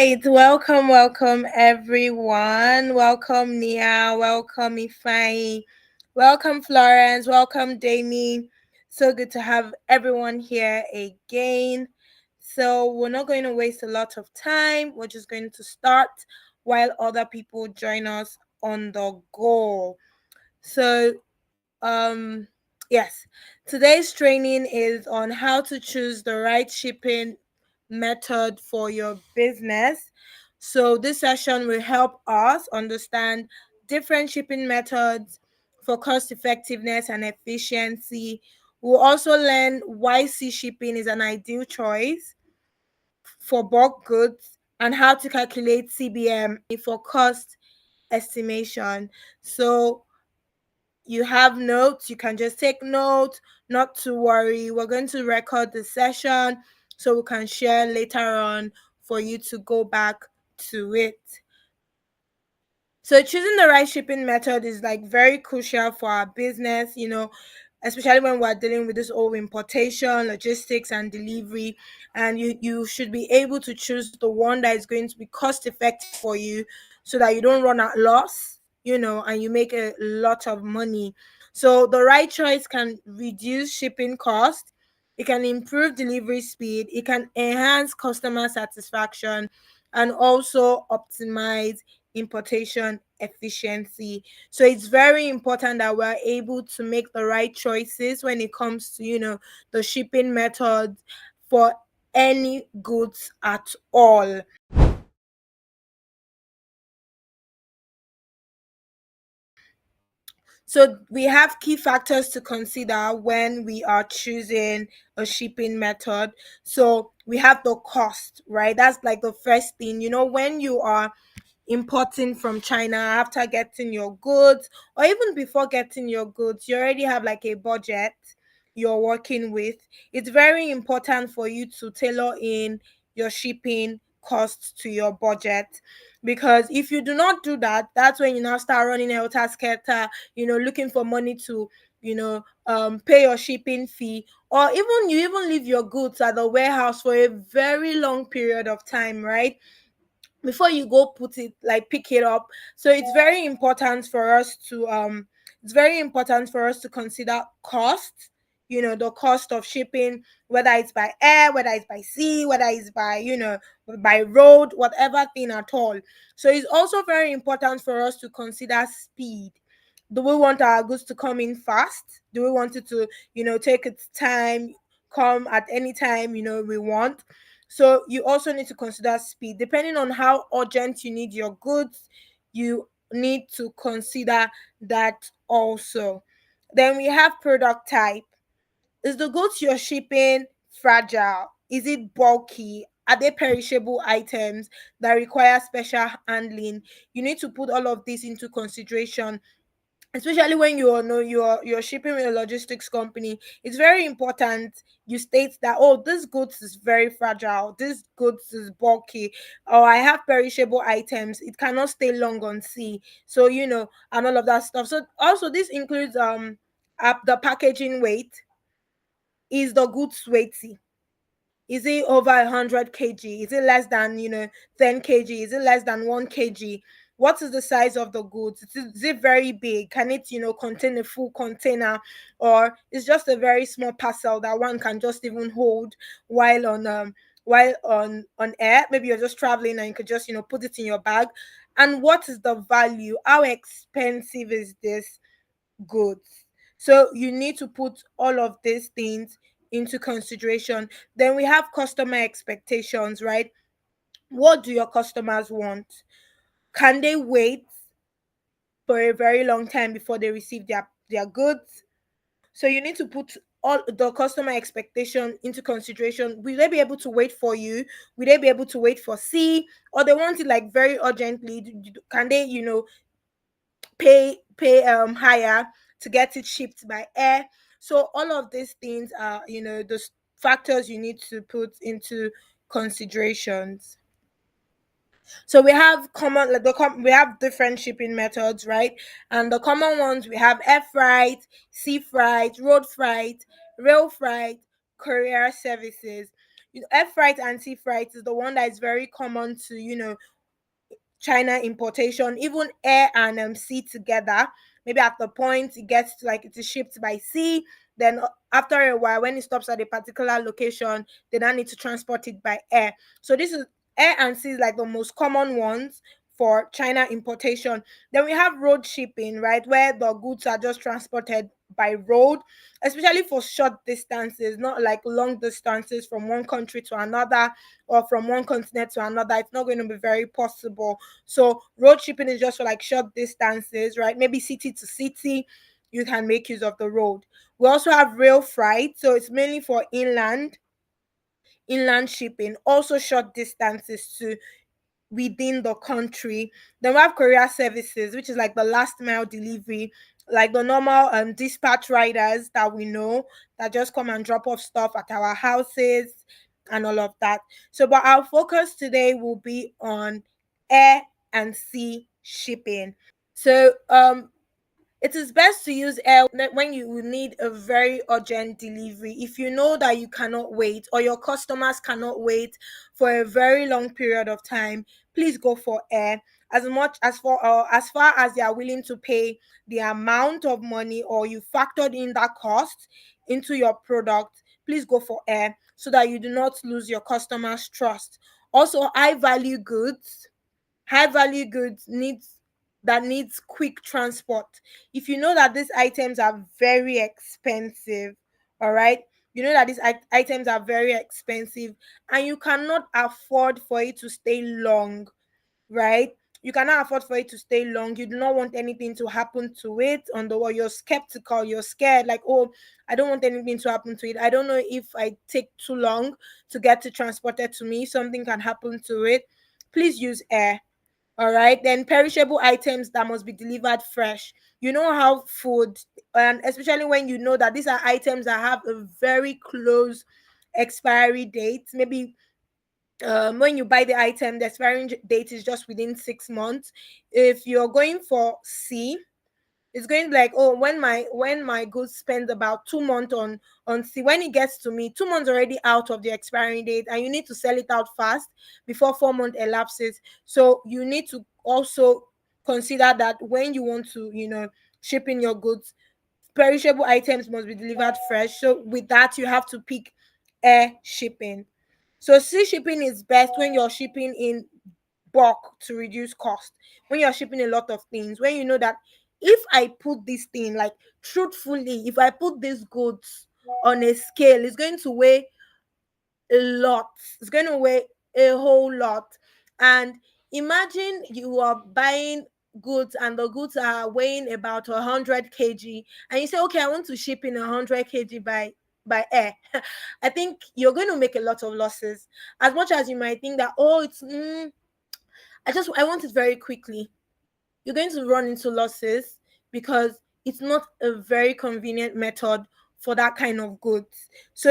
right, welcome everyone. Welcome Nia, welcome Ifai, welcome Florence, welcome Damie. So good to have everyone here again. So we're not going to waste a lot of time. We're just going to start while other people join us on the go. So um yes, today's training is on how to choose the right shipping method for your business. So this session will help us understand different shipping methods for cost effectiveness and efficiency. We'll also learn why sea shipping is an ideal choice for bulk goods and how to calculate CBM for cost estimation. So you have notes, you can just take notes, not to worry. We're going to record the session so we can share later on for you to go back to it. So choosing the right shipping method is like very crucial for our business, especially when we're dealing with this whole importation, logistics and delivery. And you should be able to choose the one that is going to be cost effective for you so that you don't run at loss, and you make a lot of money. So the right choice can reduce shipping cost, it can improve delivery speed, it can enhance customer satisfaction, and also optimize importation efficiency. So it's very important that we're able to make the right choices when it comes to, the shipping methods for any goods at all. So we have key factors to consider when we are choosing a shipping method. So we have the cost, right? That's like the first thing. When you are importing from China after getting your goods, or even before getting your goods, you already have like a budget you're working with. It's very important for you to tailor in your shipping costs to your budget, because if you do not do that, that's when you now start running helter skelter, looking for money to pay your shipping fee, or even you even leave your goods at the warehouse for a very long period of time, right, before you go put it, like pick it up. So it's very important for us to consider cost, the cost of shipping, whether it's by air, whether it's by sea, whether it's by by road, whatever thing at all. So it's also very important for us to consider speed. Do we want our goods to come in fast? Do we want it to take its time, come at any time we want? So you also need to consider speed. Depending on how urgent you need your goods, you need to consider that also. Then we have product type. Is the goods you're shipping fragile? Is it bulky? Are they perishable items that require special handling? You need to put all of this into consideration, especially when you're shipping with a logistics company. It's very important you state that, oh, this goods is very fragile, this goods is bulky, or I have perishable items, it cannot stay long on sea. So and all of that stuff. So also this includes the packaging weight. Is the goods weighty? Is it over 100 kg? Is it less than 10 kg? Is it less than 1 kg? What is the size of the goods? Is it very big? Can it contain a full container, or it's just a very small parcel that one can just even hold while on air? Maybe you're just traveling and you could just put it in your bag. And what is the value? How expensive is this goods? So you need to put all of these things into consideration. Then we have customer expectations, right? What do your customers want? Can they wait for a very long time before they receive their goods? So you need to put all the customer expectation into consideration. Will they be able to wait for you? Will they be able to wait for C? Or they want it like very urgently? Can they pay higher to get it shipped by air? So all of these things are the factors you need to put into considerations. So we have we have different shipping methods, right? And the common ones, we have air freight, sea freight, road freight, rail freight, courier services. Air freight and sea freight is the one that is very common to, China importation, even air and sea together. Maybe at the point it gets to, like, it is shipped by sea. Then after a while, when it stops at a particular location, they now need to transport it by air. So this is air and sea is like the most common ones for China importation. Then we have road shipping, right, where the goods are just transported by road, especially for short distances, not like long distances from one country to another or from one continent to another. It's not going to be very possible. So road shipping is just for like short distances, right? Maybe city to city, you can make use of the road. We also have rail freight, so it's mainly for inland shipping, also short distances to within the country. Then we have courier services, which is like the last mile delivery, like the normal dispatch riders that we know that just come and drop off stuff at our houses and all of that. So, but our focus today will be on air and sea shipping. So, it is best to use air when you will need a very urgent delivery. If you know that you cannot wait or your customers cannot wait for a very long period of time, please go for air. As far as they are willing to pay the amount of money, or you factored in that cost into your product, please go for air so that you do not lose your customers' trust. Also, high value goods needs quick transport. If you know that these items are very expensive, all right, you know that these items are very expensive and you cannot afford for it to stay long, right? You cannot afford for it to stay long. You do not want anything to happen to it on the wall. You're skeptical, you're scared, like, oh, I don't want anything to happen to it. I don't know if I take too long to get it transported to me, something can happen to it. Please use air. All right, then perishable items that must be delivered fresh. You know how food, and especially when you know that these are items that have a very close expiry date. Maybe when you buy the item, the expiring date is just within 6 months. If you're going for C, it's going to be like, oh, when my goods spend about 2 months on C, when it gets to me, 2 months already out of the expiring date, and you need to sell it out fast before 4 month elapses. So you need to also consider that when you want to, ship in your goods, perishable items must be delivered fresh. So with that, you have to pick air shipping. So sea shipping is best when you're shipping in bulk to reduce cost. When you're shipping a lot of things, when you know that if I put this thing, like, truthfully, if I put these goods on a scale, it's going to weigh a lot. It's going to weigh a whole lot. And imagine you are buying goods and the goods are weighing about 100 kg, and you say, okay, I want to ship in 100 kg by air. I think you're going to make a lot of losses. As much as you might think that, oh, I want it very quickly, you're going to run into losses because it's not a very convenient method for that kind of goods. So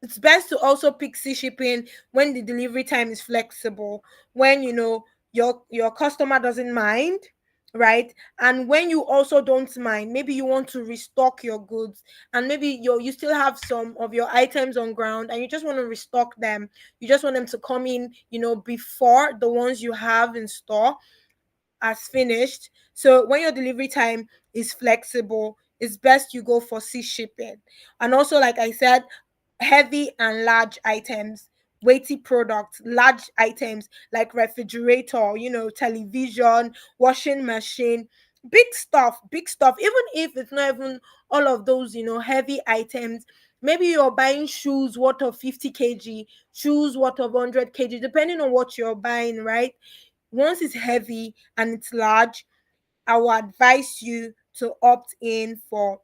it's best to also pick sea shipping when the delivery time is flexible, when your customer doesn't mind, right? And when you also don't mind, maybe you want to restock your goods, and maybe you still have some of your items on ground and you just want to restock them. You just want them to come in, before the ones you have in store as finished. So when your delivery time is flexible, it's best you go for sea shipping. And also, like I said, heavy and large items, weighty products, large items like refrigerator, television, washing machine, big stuff. Even if it's not even all of those, heavy items. Maybe you're buying shoes worth of 50 kg, shoes worth of 100 kg, depending on what you're buying, right? Once it's heavy and it's large, I will advise you to opt in for,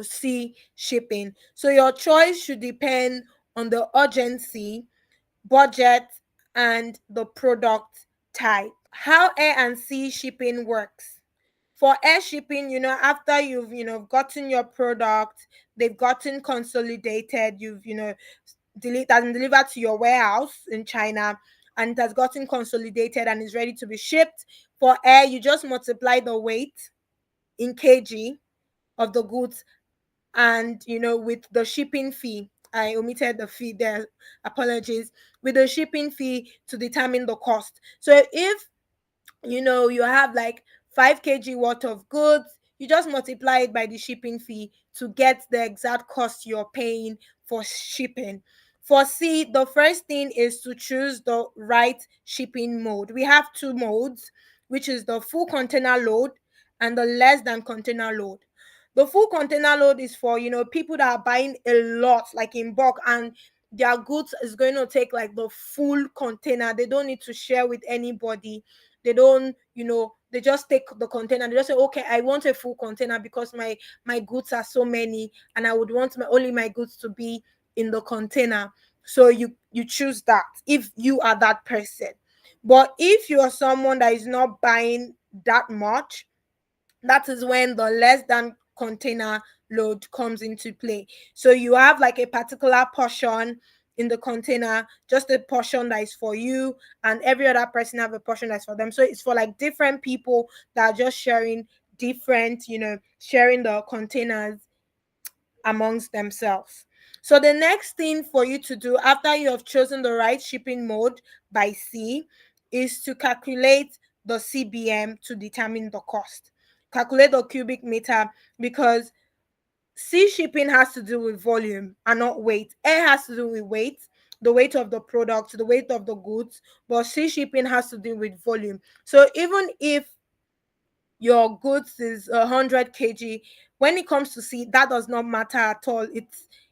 sea shipping. So your choice should depend on the urgency, budget, and the product type. How air and sea shipping works. For air shipping, after you've, gotten your product, they've gotten consolidated, you've, and delivered to your warehouse in China, and it has gotten consolidated and is ready to be shipped. For air, you just multiply the weight in kg of the goods, and with the shipping fee. I omitted the fee there, apologies, with the shipping fee to determine the cost. So if you have like 5 kg worth of goods, you just multiply it by the shipping fee to get the exact cost you're paying for shipping. For C, the first thing is to choose the right shipping mode. We have two modes, which is the full container load and the less than container load. The full container load is for people that are buying a lot, like in bulk, and their goods is going to take like the full container. They don't need to share with anybody. They don't, they just take the container. They just say, okay, I want a full container because my goods are so many, and I would want only my goods to be in the container. So you choose that if you are that person. But if you are someone that is not buying that much, that is when the less than container load comes into play. So you have like a particular portion in the container, just a portion that is for you, and every other person have a portion that's for them. So it's for like different people that are just sharing different, sharing the containers amongst themselves. So the next thing for you to do after you have chosen the right shipping mode by C is to calculate the CBM to determine the cost. Calculate the cubic meter, because C shipping has to do with volume and not weight. A has to do with weight, the weight of the product, the weight of the goods, but C shipping has to do with volume. So even if your goods is 100 kg, when it comes to C, that does not matter at all.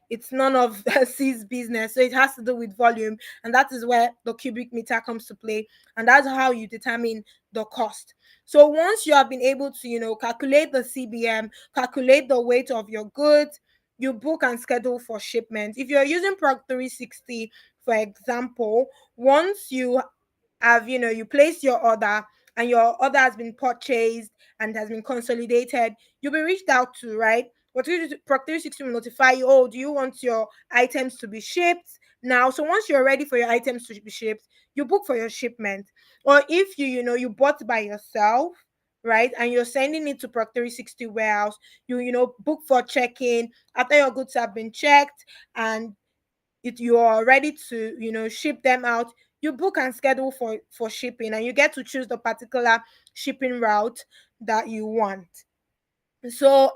It's none of C's business. So it has to do with volume, and that is where the cubic meter comes to play, and that's how you determine the cost. So once you have been able to calculate the CBM, calculate the weight of your goods, you book and schedule for shipment. If you're using Proc 360, for example, once you have you place your order, and your order has been purchased and has been consolidated, you'll be reached out to, right? What you do, Procter 60 will notify you, oh, do you want your items to be shipped now? So once you're ready for your items to be shipped, you book for your shipment. Or if you bought by yourself, right, and you're sending it to Procter 60 warehouse, book for check-in after your goods have been checked, and you are ready to ship them out. You book and schedule for shipping, and you get to choose the particular shipping route that you want. So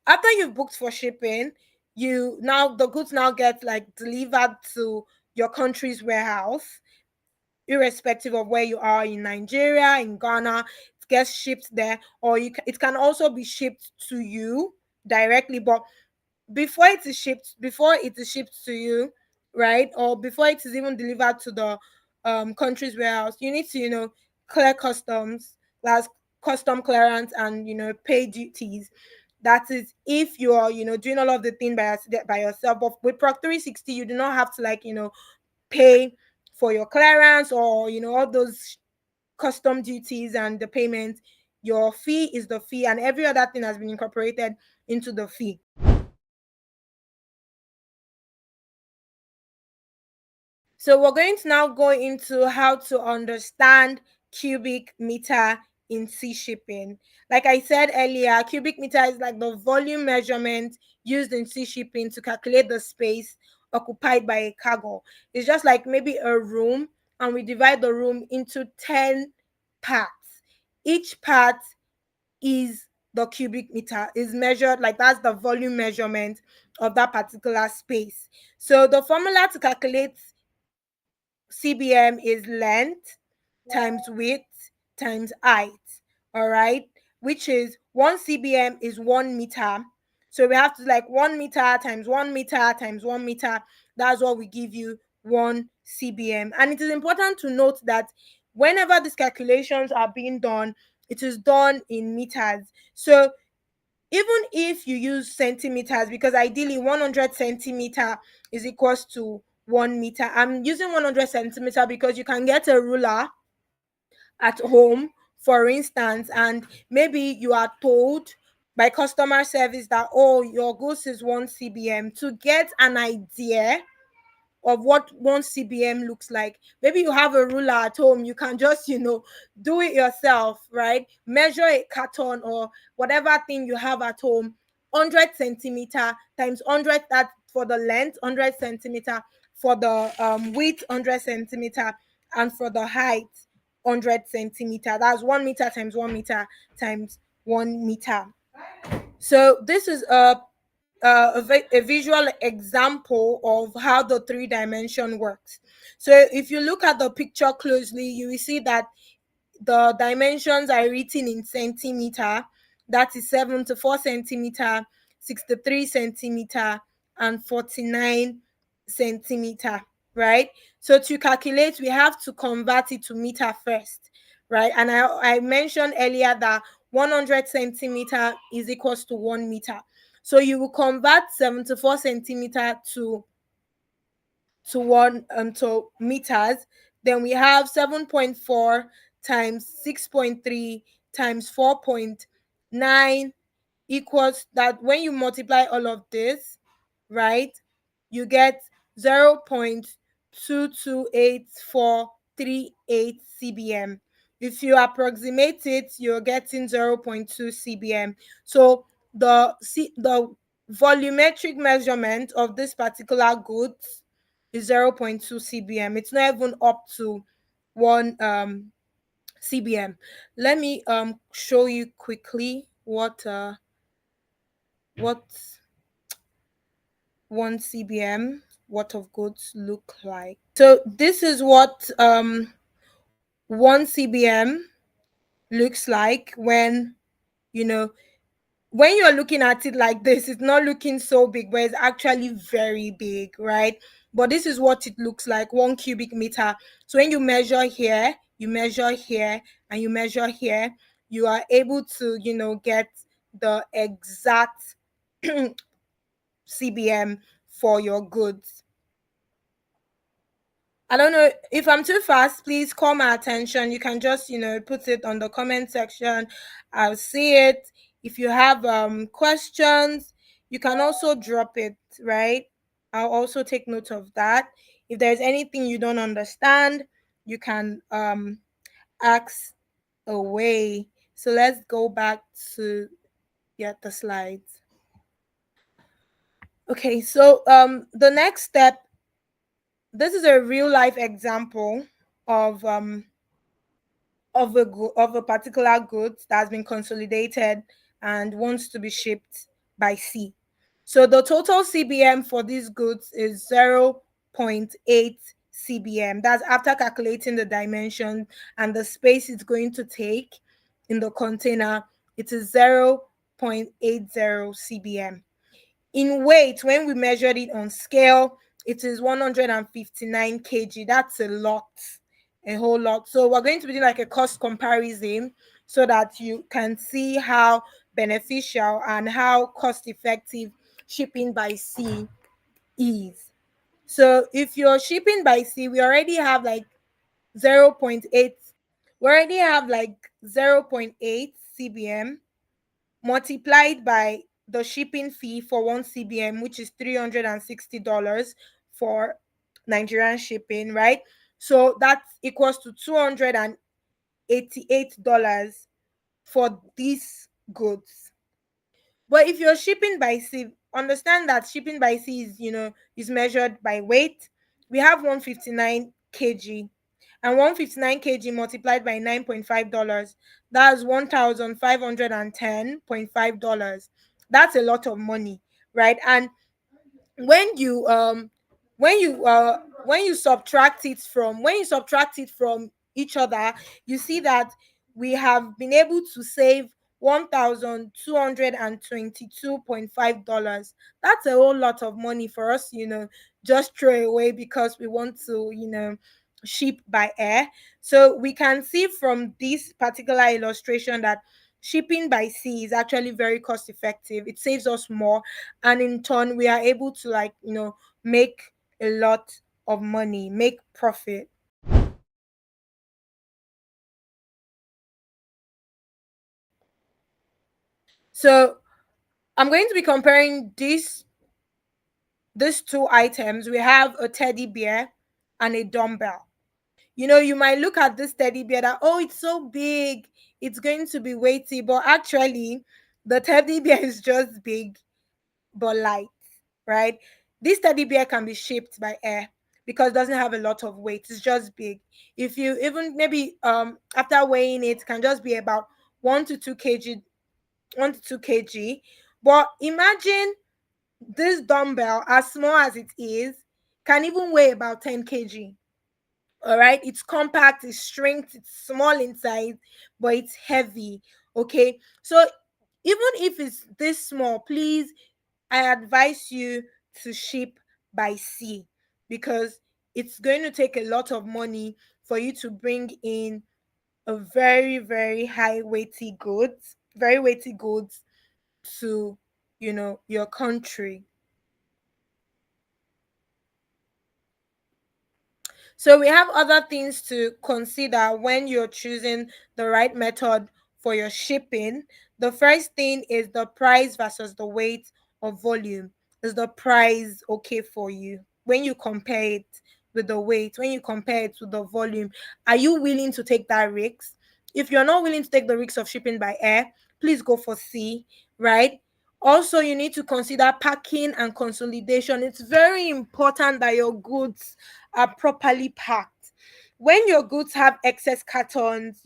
after you've booked for shipping, the goods now get like delivered to your country's warehouse, irrespective of where you are, in Nigeria, in Ghana. It gets shipped there, or it can also be shipped to you directly. But before it is shipped to you, right, or before it is even delivered to the country's warehouse, you need to clear customs, that's custom clearance, and pay duties. That is if you are doing all of the thing by yourself. But with Proc 360, you do not have to pay for your clearance, or all those custom duties and the payment. Your fee is the fee, and every other thing has been incorporated into the fee. So we're going to now go into how to understand cubic meter in sea shipping. Like I said earlier, cubic meter is like the volume measurement used in sea shipping to calculate the space occupied by a cargo. It's just like maybe a room, and we divide the room into 10 parts. Each part is the cubic meter, is measured, like that's the volume measurement of that particular space. So the formula to calculate CBM is length times width times height. All right, which is 1 CBM is 1 meter. So we have to like 1 meter times 1 meter times 1 meter. That's what we give you, 1 CBM. And it is important to note that whenever these calculations are being done, it is done in meters. So even if you use centimeters, because ideally 100 centimeter is equals to 1 meter. I'm using 100 centimeter because you can get a ruler at home, for instance, and maybe you are told by customer service that, oh, your goods is 1 CBM. To get an idea of what 1 CBM looks like, maybe you have a ruler at home, you can just do it yourself, right? Measure a carton or whatever thing you have at home. 100 centimeter times 100, that for the length 100 centimeter, for the width 100 centimeter, and for the height 100 centimeter. That's 1 meter times 1 meter times 1 meter. So this is a visual example of how the three dimension works. So if you look at the picture closely, you will see that the dimensions are written in centimeter. That is 74 centimeter, 63 centimeter, and 49 centimeter, right? So to calculate, we have to convert it to meter first, right? And I mentioned earlier that 100 centimeter is equals to 1 meter. So you will convert 74 centimeter to one to meters. Then we have 7.4 times 6.3 times 4.9 equals that. When you multiply all of this, right, you get 0.228438 cbm. If you approximate it, you're getting 0.2 cbm. So the volumetric measurement of this particular goods is 0.2 cbm. It's not even up to 1 cbm. Let me show you quickly what 1 cbm worth of goods look like. So this is what 1 cbm looks like when, you know, when you're looking at it like this, it's not looking so big, but it's actually very big, right? But this is what it looks like, 1 cubic meter. So when you measure here, you measure here, and you measure here, you are able to, get the exact cbm for your goods. I don't know if I'm too fast. Please call my attention. You can just, put it on the comment section. I'll see it. If you have questions, you can also drop it, right? I'll also take note of that. If there's anything you don't understand, you can ask away. So let's go back to the slides. Okay, so the next step, this is a real life example of of a particular good that has been consolidated and wants to be shipped by sea. So the total CBM for these goods is 0.8 CBM. That's after calculating the dimension and the space it's going to take in the container. It is 0.80 CBM. In weight, when we measured it on scale, it is 159 kg. That's a lot, a whole lot. So we're going to be doing like a cost comparison so that you can see how beneficial and how cost effective shipping by sea is. So if you're shipping by sea, we already have like 0.8, we already have like 0.8 cbm multiplied by the shipping fee for 1 CBM, which is $360 for Nigerian shipping, right? So that equals to $288 for these goods. But if you're shipping by sea, understand that shipping by sea is, is measured by weight. We have 159 kg, and 159 kg multiplied by $9.5, that's $1,510.5. That's a lot of money, right? And when you when you subtract it from each other, you see that we have been able to save $1,222.5. That's a whole lot of money for us, just throw away because we want to, ship by air. So we can see from this particular illustration that shipping by sea is actually very cost effective. It saves us more, and in turn we are able to, like, make a lot of money, make profit. So I'm going to be comparing these two items. We have a teddy bear and a dumbbell. You might look at this teddy bear that, oh, it's so big, it's going to be weighty, but actually the teddy bear is just big but light, right? This teddy bear can be shipped by air because it doesn't have a lot of weight. It's just big. If you even maybe after weighing it, can just be about 1 to 2 kg, 1 to 2 kg. But imagine this dumbbell, as small as it is, can even weigh about 10 kg. All right, it's compact, it's strength, it's small inside, but it's heavy. Okay, so even if it's this small, please, I advise you to ship by sea, because it's going to take a lot of money for you to bring in a very, very high weighty goods, very weighty goods to, your country. So we have other things to consider when you're choosing the right method for your shipping. The first thing is the price versus the weight or volume. Is the price okay for you? When you compare it with the weight, when you compare it with the volume, are you willing to take that risk? If you're not willing to take the risk of shipping by air, please go for sea, right? Also, you need to consider packing and consolidation. It's very important that your goods are properly packed. When your goods have excess cartons,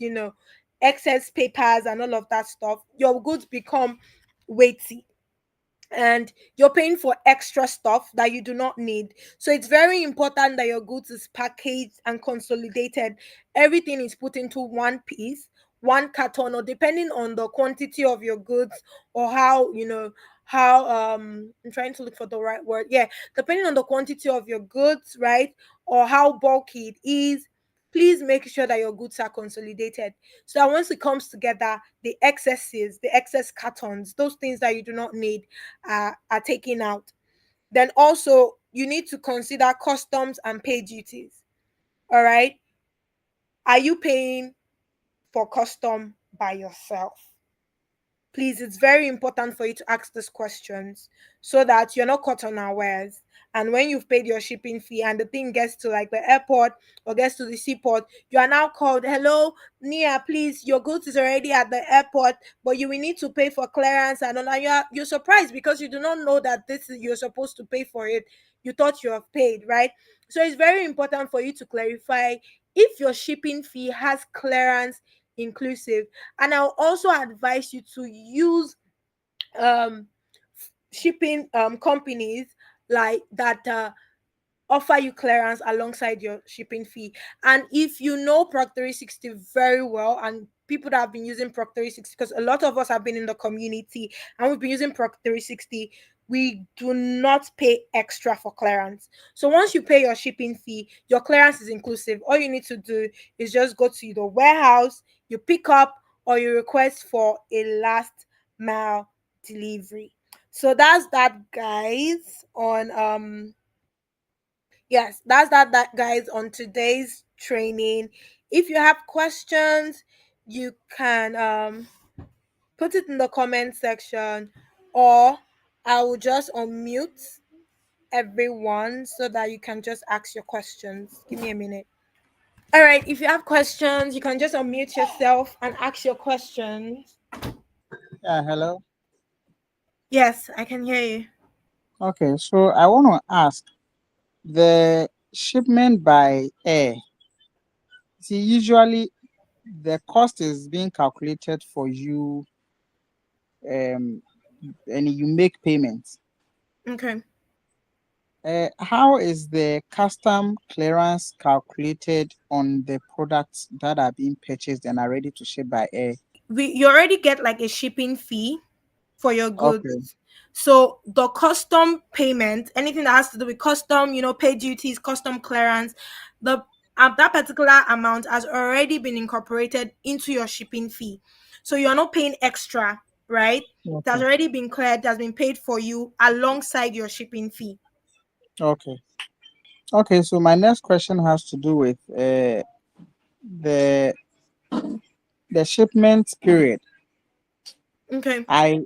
excess papers and all of that stuff, your goods become weighty, and you're paying for extra stuff that you do not need. So it's very important that your goods is packaged and consolidated. Everything is put into one piece, one carton, or depending on the quantity of your goods, or how I'm trying to look for the right word. Yeah, depending on the quantity of your goods, right? Or how bulky it is. Please make sure that your goods are consolidated, so that once it comes together, the excesses, the excess cartons, those things that you do not need are taken out. Then also you need to consider customs and pay duties. All right. Are you paying for custom by yourself? Please, it's very important for you to ask these questions so that you're not caught unawares. And when you've paid your shipping fee and the thing gets to like the airport or gets to the seaport, you are now called, hello, Nia, please, your goods is already at the airport, but you will need to pay for clearance. And all. And you're surprised because you do not know that you're supposed to pay for it. You thought you have paid, right? So it's very important for you to clarify if your shipping fee has clearance inclusive. And I'll also advise you to use um shipping companies like that offer you clearance alongside your shipping fee. And if you know Proc 360 very well, and people that have been using Proc 360, because a lot of us have been in the community and we've been using Proc 360, we do not pay extra for clearance. So once you pay your shipping fee, your clearance is inclusive. All you need to do is just go to the warehouse, you pick up, or you request for a last mile delivery. So that's that, guys, on yes, that's that, guys, on today's training. If you have questions, you can put it in the comment section, or I will just unmute everyone so that you can just ask your questions. Give me a minute. All right, if you have questions, you can just unmute yourself and ask your questions. Yeah, hello. Yes, I can hear you. Okay, so I want to ask the shipment by air. See, usually the cost is being calculated for you, um, and you make payments. Okay. How is the custom clearance calculated on the products that are being purchased and are ready to ship by air? You already get like a shipping fee for your Okay, goods. So the custom payment, anything that has to do with custom, pay duties, custom clearance, the that particular amount has already been incorporated into your shipping fee. So you're not paying extra, right? It has okay, already been cleared, it has been paid for you alongside your shipping fee. okay, okay. So my next question has to do with the the shipment period. Okay. I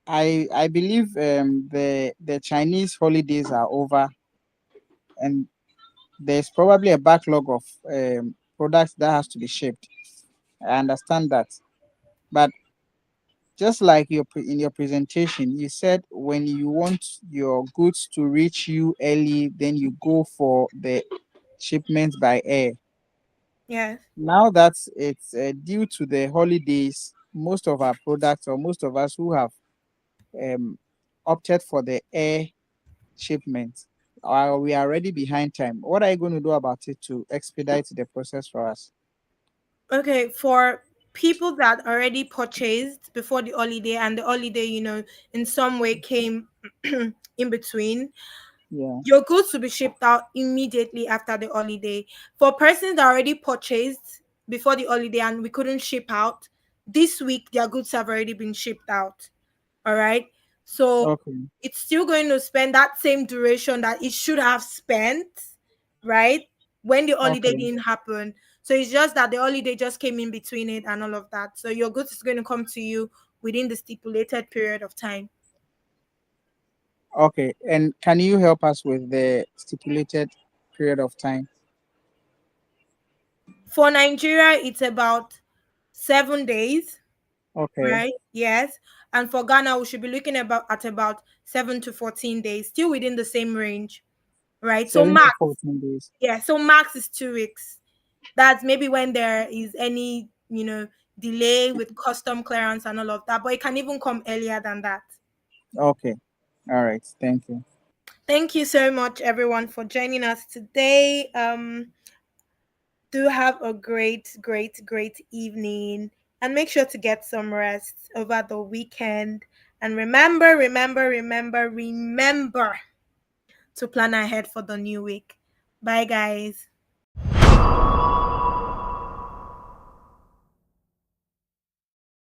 I believe the Chinese holidays are over, and there's probably a backlog of products that has to be shipped. I understand that, but just like in your presentation, you said when you want your goods to reach you early, then you go for the shipment by air. Yes. Now that it's due to the holidays, most of our products, or most of us who have um, opted for the air shipment, we are already behind time. What are you going to do about it to expedite the process for us? Okay, for people that already purchased before the holiday and the holiday, in some way came in between, Yeah. your goods will be shipped out immediately after the holiday. For persons that already purchased before the holiday and we couldn't ship out, this week their goods have already been shipped out. All right. So Okay. it's still going to spend that same duration that it should have spent, right? When the holiday Okay. didn't happen. So it's just that the holiday just came in between it and all of that. So your goods is going to come to you within the stipulated period of time. Okay. And can you help us with the stipulated period of time? For Nigeria, it's about 7 days, Okay. right? Yes. And for Ghana, we should be looking at about 7 to 14 days, still within the same range, right? So 7 to 14 days. max is 2 weeks. That's maybe when there is any, delay with custom clearance and all of that, but it can even come earlier than that. Okay. All right. Thank you. Thank you so much, everyone, for joining us today. Do have a great, great, great evening, and make sure to get some rest over the weekend. And remember, remember, remember, remember to plan ahead for the new week. Bye, guys.